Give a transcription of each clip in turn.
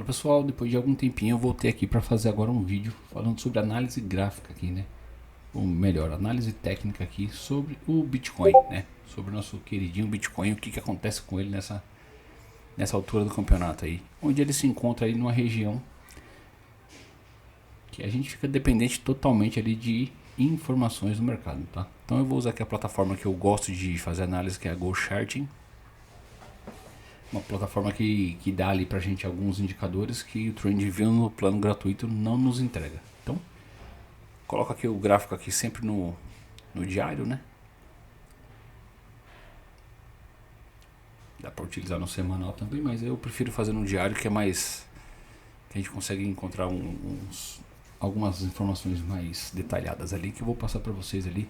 Pessoal, depois de algum tempinho eu voltei aqui para fazer agora um vídeo falando sobre análise gráfica aqui, né? Ou melhor, análise técnica aqui sobre o Bitcoin, né? Sobre o nosso queridinho Bitcoin, o que acontece com ele nessa altura do campeonato aí. Onde ele se encontra aí numa região que a gente fica dependente totalmente ali de informações do mercado, tá? Então eu vou usar aqui a plataforma que eu gosto de fazer análise, que é a GoCharting. Uma plataforma que dá ali pra gente alguns indicadores que o TradingView no plano gratuito não nos entrega. Então, coloco aqui o gráfico aqui sempre no diário, né? Dá pra utilizar no semanal também, mas eu prefiro fazer no diário, que é mais... que a gente consegue encontrar algumas informações mais detalhadas ali, que eu vou passar pra vocês ali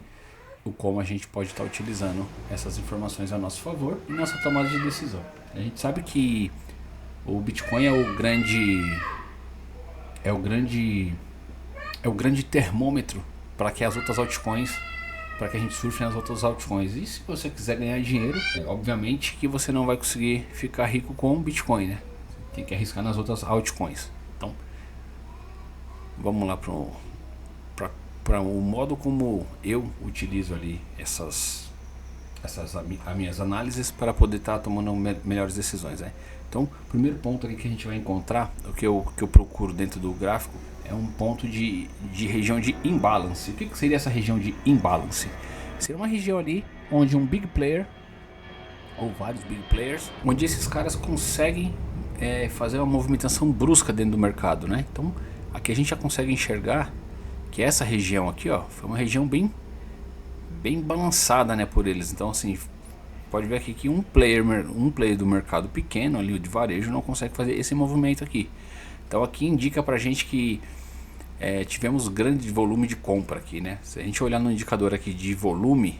o como a gente pode estar utilizando essas informações a nosso favor e nossa tomada de decisão. A gente sabe que o Bitcoin é o grande termômetro para que as outras altcoins, para que a gente surfe nas outras altcoins. E se você quiser ganhar dinheiro, obviamente que você não vai conseguir ficar rico com o Bitcoin, né? Você tem que arriscar nas outras altcoins. Então, vamos lá para o modo como eu utilizo ali as minhas análises para poder estar tomando melhores decisões, né? Então, o primeiro ponto ali que a gente vai encontrar, o que eu procuro dentro do gráfico, é um ponto de região de imbalance. O que seria essa região de imbalance? Seria uma região ali onde um big player, ou vários big players, onde esses caras conseguem fazer uma movimentação brusca dentro do mercado, né? Então, aqui a gente já consegue enxergar que essa região aqui, ó, foi uma região bem balançada, né, por eles. Então, assim, pode ver aqui que um player do mercado pequeno ali, de varejo, não consegue fazer esse movimento aqui. Então aqui indica pra gente que tivemos grande volume de compra aqui, né? Se a gente olhar no indicador aqui de volume,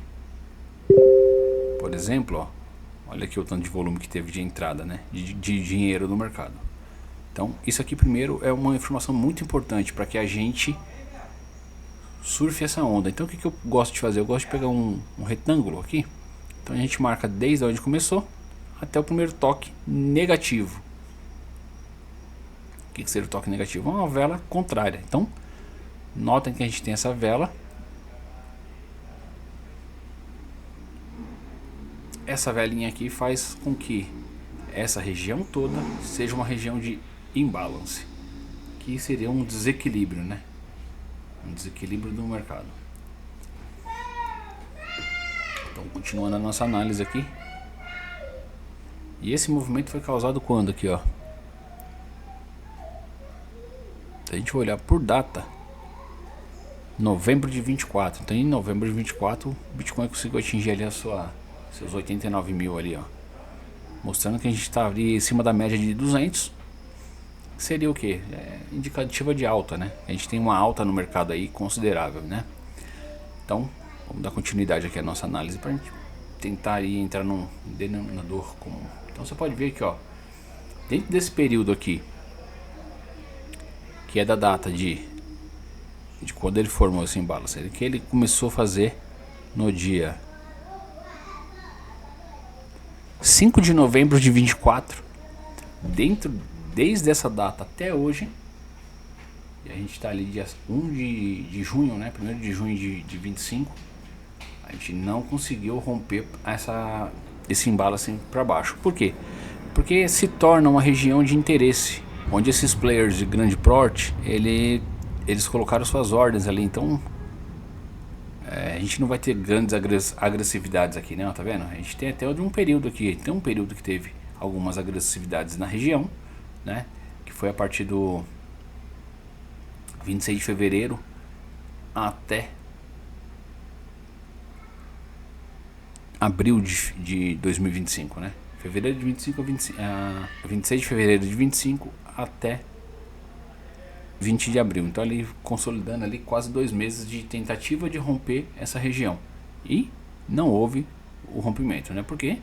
por exemplo, ó, olha aqui o tanto de volume que teve de entrada, né, de dinheiro no mercado. Então isso aqui primeiro é uma informação muito importante para que a gente surfe essa onda. Então o que eu gosto de fazer? Eu gosto de pegar um retângulo aqui. Então a gente marca desde onde começou até o primeiro toque negativo. O que seria o toque negativo? Uma vela contrária. Então notem que a gente tem essa vela. Essa velinha aqui faz com que essa região toda seja uma região de imbalance, que seria um desequilíbrio, né? Um desequilíbrio do mercado. Então, continuando a nossa análise aqui. E esse movimento foi causado quando aqui, ó? Se a gente olhar por data, novembro de 24. Então, em novembro de 24, o Bitcoin conseguiu atingir ali seus 89 mil ali, ó. Mostrando que a gente está ali em cima da média de 200. Seria o que? Indicativa de alta, né? A gente tem uma alta no mercado aí considerável, né? Então, vamos dar continuidade aqui à nossa análise para a gente tentar aí entrar num denominador comum. Então você pode ver aqui, ó, dentro desse período aqui, que é da data de quando ele formou esse imbalance, que ele começou a fazer no dia 5 de novembro de 24, desde essa data até hoje, e a gente está ali dia 1 de junho, né? 1º de junho de 25, a gente não conseguiu romper esse imbalance para baixo. Por quê? Porque se torna uma região de interesse, onde esses players de grande porte, eles colocaram suas ordens ali. Então a gente não vai ter grandes agressividades aqui, né? Tá vendo? A gente tem até um período aqui, tem um período que teve algumas agressividades na região, né? Que foi a partir do 26 de fevereiro até abril de 2025, né? Fevereiro de 25 a 26 de fevereiro de 25 até 20 de abril. Então ali consolidando ali quase 2 meses de tentativa de romper essa região. E não houve o rompimento, né? Porque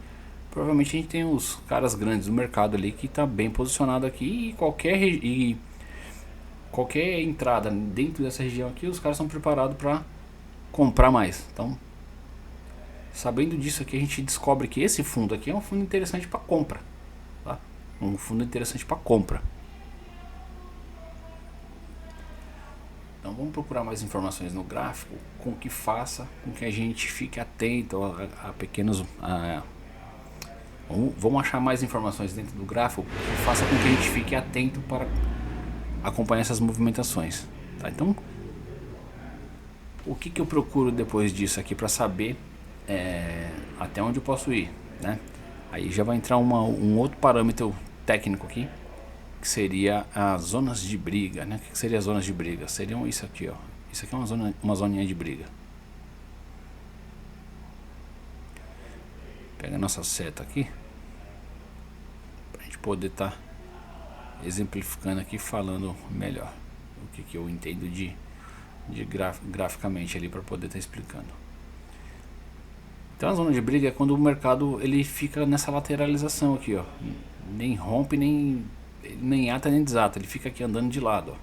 provavelmente a gente tem os caras grandes do mercado ali que está bem posicionado aqui, e qualquer entrada dentro dessa região aqui, os caras estão preparados para comprar mais. Então, sabendo disso aqui, a gente descobre que esse fundo aqui é um fundo interessante para compra, tá? Um fundo interessante para compra. Então vamos procurar mais informações no gráfico com que faça com que a gente fique atento a pequenos... Vamos achar mais informações dentro do gráfico que faça com que a gente fique atento para acompanhar essas movimentações. Tá? Então, o que eu procuro depois disso aqui para saber até onde eu posso ir, né? Aí já vai entrar um outro parâmetro técnico aqui, que seria as zonas de briga, né? O que seria as zonas de briga? Seriam isso aqui, ó. Isso aqui é uma zoninha de briga. Pega a nossa seta aqui, pra gente poder estar exemplificando aqui, falando melhor o que eu entendo de graficamente ali, para poder estar explicando. Então a zona de briga é quando o mercado ele fica nessa lateralização aqui, ó. Nem rompe, nem ata, nem desata. Ele fica aqui andando de lado, ó.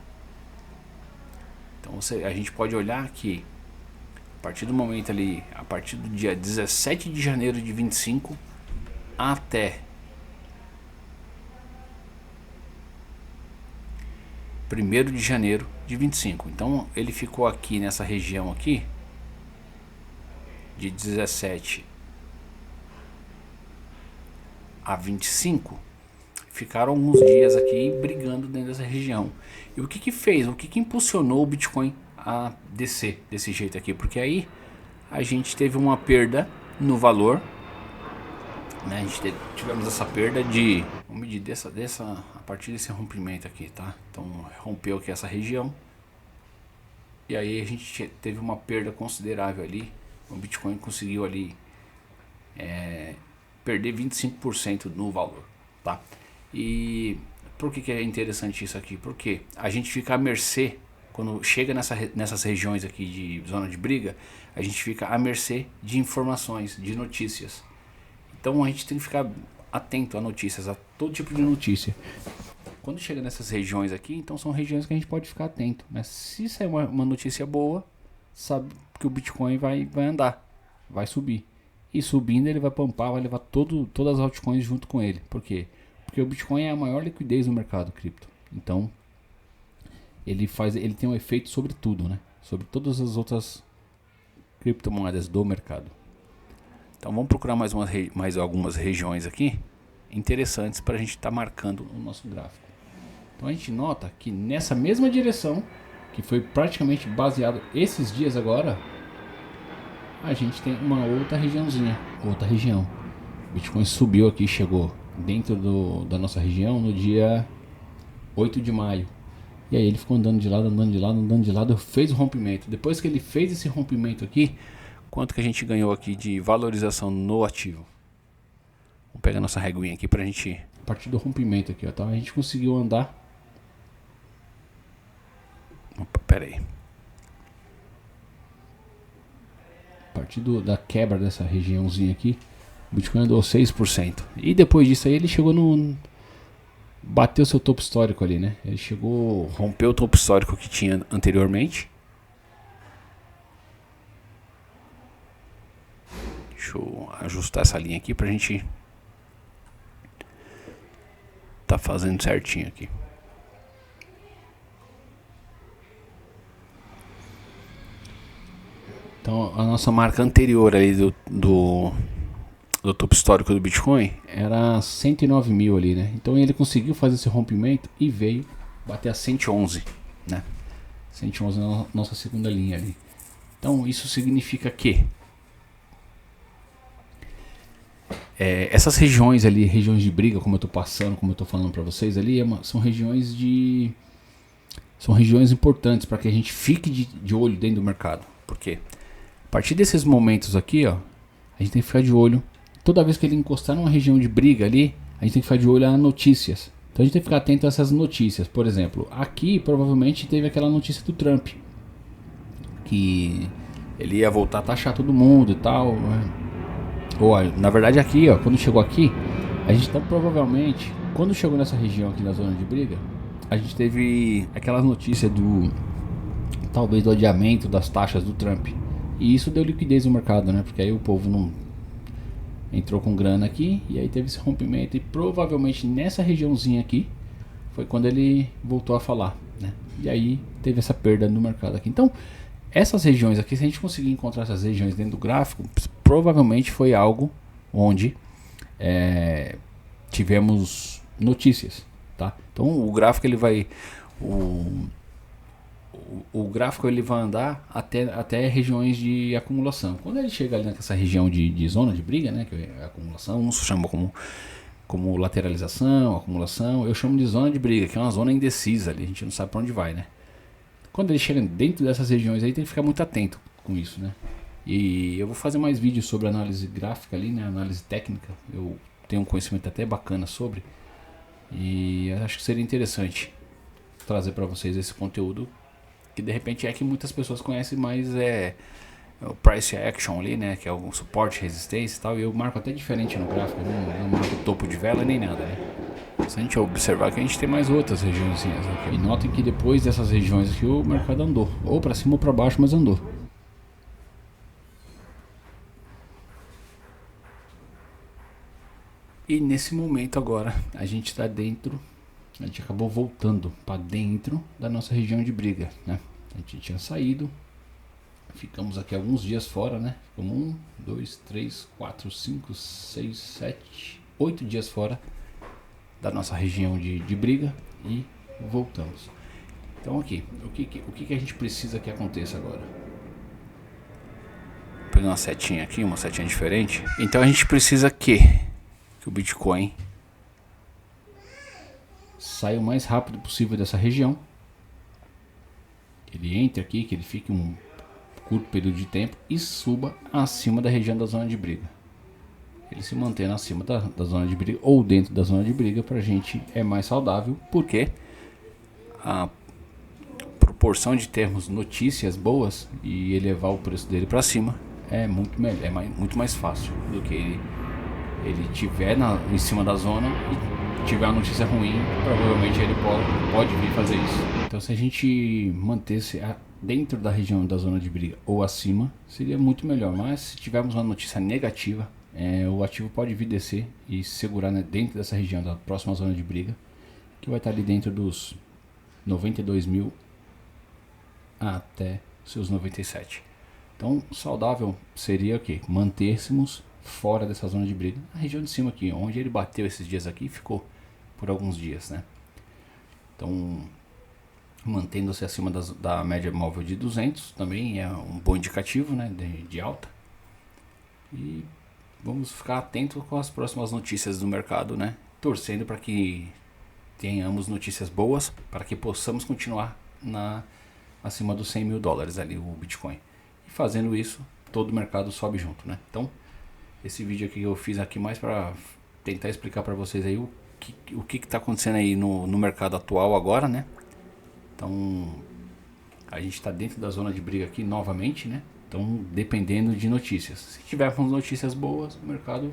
Então a gente pode olhar que a partir do momento ali, a partir do dia 17 de janeiro de 25 até 1º de janeiro de 25. Então ele ficou aqui nessa região aqui de 17 a 25, ficaram alguns dias aqui brigando dentro dessa região. E o que fez? O que impulsionou o Bitcoin a descer desse jeito aqui? Porque aí a gente teve uma perda no valor, né? A gente tivemos essa perda de, vamos medir a partir desse rompimento aqui, tá? Então rompeu aqui essa região e aí a gente teve uma perda considerável ali. O Bitcoin conseguiu ali perder 25% no valor, tá? E por que é interessante isso aqui? Porque a gente fica à mercê, quando chega nessas regiões aqui de zona de briga, a gente fica à mercê de informações, de notícias. Então a gente tem que ficar atento a notícias, a todo tipo de notícia. Quando chega nessas regiões aqui, então são regiões que a gente pode ficar atento, né? Se sair uma notícia boa, sabe que o Bitcoin vai andar, vai subir. E subindo ele vai pumpar, vai levar todas as altcoins junto com ele. Por quê? Porque o Bitcoin é a maior liquidez no mercado cripto. Então ele tem um efeito sobre tudo, né? Sobre todas as outras criptomoedas do mercado. Então vamos procurar mais algumas regiões aqui interessantes para a gente estar marcando o nosso gráfico. Então a gente nota que nessa mesma direção, que foi praticamente baseado esses dias agora, a gente tem uma outra regiãozinha, outra região. O Bitcoin subiu aqui, chegou dentro da nossa região no dia 8 de maio. E aí ele ficou andando de lado, fez o rompimento. Depois que ele fez esse rompimento aqui, quanto que a gente ganhou aqui de valorização no ativo? Vamos pegar nossa reguinha aqui pra gente... A partir do rompimento aqui, ó, tá? A gente conseguiu andar... Opa, pera aí. A partir da quebra dessa regiãozinha aqui, o Bitcoin andou 6%. E depois disso aí ele chegou bateu seu topo histórico ali, né? Ele rompeu o topo histórico que tinha anteriormente. Deixa eu ajustar essa linha aqui pra gente tá fazendo certinho aqui. Então a nossa marca anterior ali do topo histórico do Bitcoin era 109 mil ali, né? Então ele conseguiu fazer esse rompimento e veio bater a 111, né? 111 na nossa segunda linha ali. Então isso significa que essas regiões ali, regiões de briga, como eu tô passando, como eu tô falando para vocês ali, são regiões importantes para que a gente fique de olho dentro do mercado. Por quê? A partir desses momentos aqui, ó, a gente tem que ficar de olho. Toda vez que ele encostar numa região de briga ali, a gente tem que ficar de olho a notícias. Então a gente tem que ficar atento a essas notícias. Por exemplo, aqui provavelmente teve aquela notícia do Trump, que ele ia voltar a taxar todo mundo e tal, né? Ou, na verdade aqui, ó, quando chegou aqui, a gente provavelmente, quando chegou nessa região aqui na zona de briga, a gente teve aquela notícia talvez do adiamento das taxas do Trump. E isso deu liquidez no mercado, né? Porque aí o povo não entrou com grana aqui e aí teve esse rompimento. E provavelmente nessa regiãozinha aqui foi quando ele voltou a falar, né? e aí teve essa perda no mercado aqui. Então, essas regiões aqui, se a gente conseguir encontrar essas regiões dentro do gráfico, provavelmente foi algo onde tivemos notícias, tá? Então o gráfico ele vai o gráfico ele vai andar até regiões de acumulação. Quando ele chega ali nessa região de zona de briga, né, que é a acumulação, uns chamam como lateralização, acumulação, eu chamo de zona de briga, que é uma zona indecisa ali, a gente não sabe para onde vai, né? Quando ele chega dentro dessas regiões aí, tem que ficar muito atento com isso, né? E eu vou fazer mais vídeos sobre análise gráfica ali, né, análise técnica. Eu tenho um conhecimento até bacana sobre, e acho que seria interessante trazer para vocês esse conteúdo, que de repente é que muitas pessoas conhecem, mas é o price action ali, né, que é o suporte, resistência e tal, e eu marco até diferente no gráfico, não marco topo de vela nem nada, né. Se a gente observar que a gente tem mais outras regiões aqui. E notem que depois dessas regiões aqui o mercado andou, ou para cima ou para baixo, mas andou. E nesse momento agora a gente está dentro, a gente acabou voltando para dentro da nossa região de briga, né? A gente tinha saído, ficamos aqui alguns dias fora, né? Ficamos 1, 2, 3, 4, 5, 6, 7, 8 dias fora da nossa região de briga e voltamos. Então aqui, o que a gente precisa que aconteça agora? Vou pegar uma setinha aqui, uma setinha diferente. Então a gente precisa que o Bitcoin saia o mais rápido possível dessa região, que ele entre aqui, que ele fique um curto período de tempo e suba acima da região da zona de briga. Ele se mantendo acima da zona de briga ou dentro da zona de briga, pra gente é mais saudável, porque a proporção de termos notícias boas e elevar o preço dele para cima é muito melhor, muito mais fácil do que ele tiver em cima da zona e tiver uma notícia ruim, provavelmente ele pode vir fazer isso. Então se a gente mantesse dentro da região da zona de briga ou acima, seria muito melhor. Mas se tivermos uma notícia negativa, o ativo pode vir descer e se segurar, né, dentro dessa região da próxima zona de briga, que vai estar ali dentro dos 92 mil até seus 97. Então saudável seria o que? Manter-se fora dessa zona de briga, na região de cima aqui, onde ele bateu esses dias aqui, ficou por alguns dias, né? Então, mantendo-se acima da média móvel de 200, também é um bom indicativo, né, de alta. E vamos ficar atento com as próximas notícias do mercado, né? Torcendo para que tenhamos notícias boas, para que possamos continuar acima dos 100 mil dólares ali, o Bitcoin. E fazendo isso, todo o mercado sobe junto, né? Então, esse vídeo aqui eu fiz aqui mais para tentar explicar para vocês aí o que está acontecendo aí no mercado atual agora, né? Então a gente está dentro da zona de briga aqui novamente, né? Então dependendo de notícias, se tivermos notícias boas, o mercado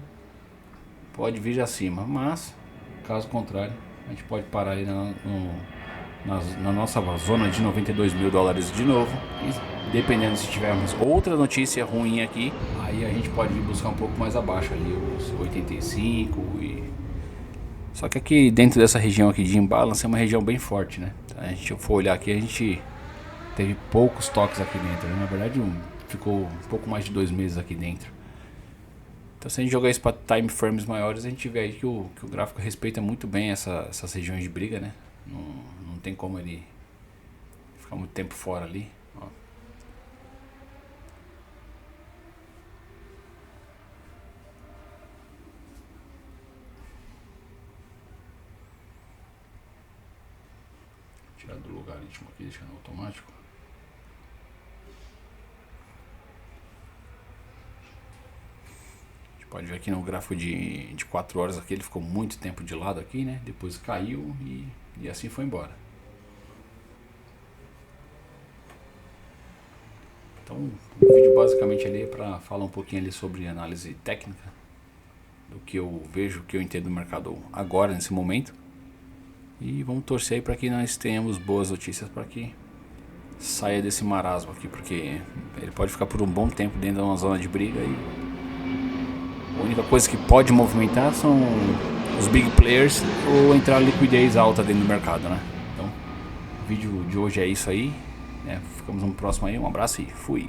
pode vir acima, mas caso contrário a gente pode parar aí na nossa zona de 92 mil dólares de novo. E dependendo se tivermos outra notícia ruim aqui, aí a gente pode vir buscar um pouco mais abaixo ali, os 85 Só que aqui dentro dessa região aqui de imbalance é uma região bem forte, né? A gente for olhar aqui, a gente teve poucos toques aqui dentro, né? Na verdade ficou um pouco mais de 2 meses aqui dentro. Então se a gente jogar isso para time frames maiores, a gente vê aí que o gráfico respeita muito bem essas regiões de briga, né? Não tem como ele ficar muito tempo fora ali. Ó. Tirar do logaritmo aqui, deixar no automático. A gente pode ver aqui no gráfico de 4 horas aqui, ele ficou muito tempo de lado aqui, né? Depois caiu e assim foi embora. Então o vídeo basicamente ali é para falar um pouquinho ali sobre análise técnica, do que eu vejo, que eu entendo do mercado agora, nesse momento. E vamos torcer aí para que nós tenhamos boas notícias para que saia desse marasmo aqui, porque ele pode ficar por um bom tempo dentro de uma zona de briga e a única coisa que pode movimentar são os big players ou entrar liquidez alta dentro do mercado, né? Então vídeo de hoje é isso aí. Ficamos no próximo aí. Um abraço e fui.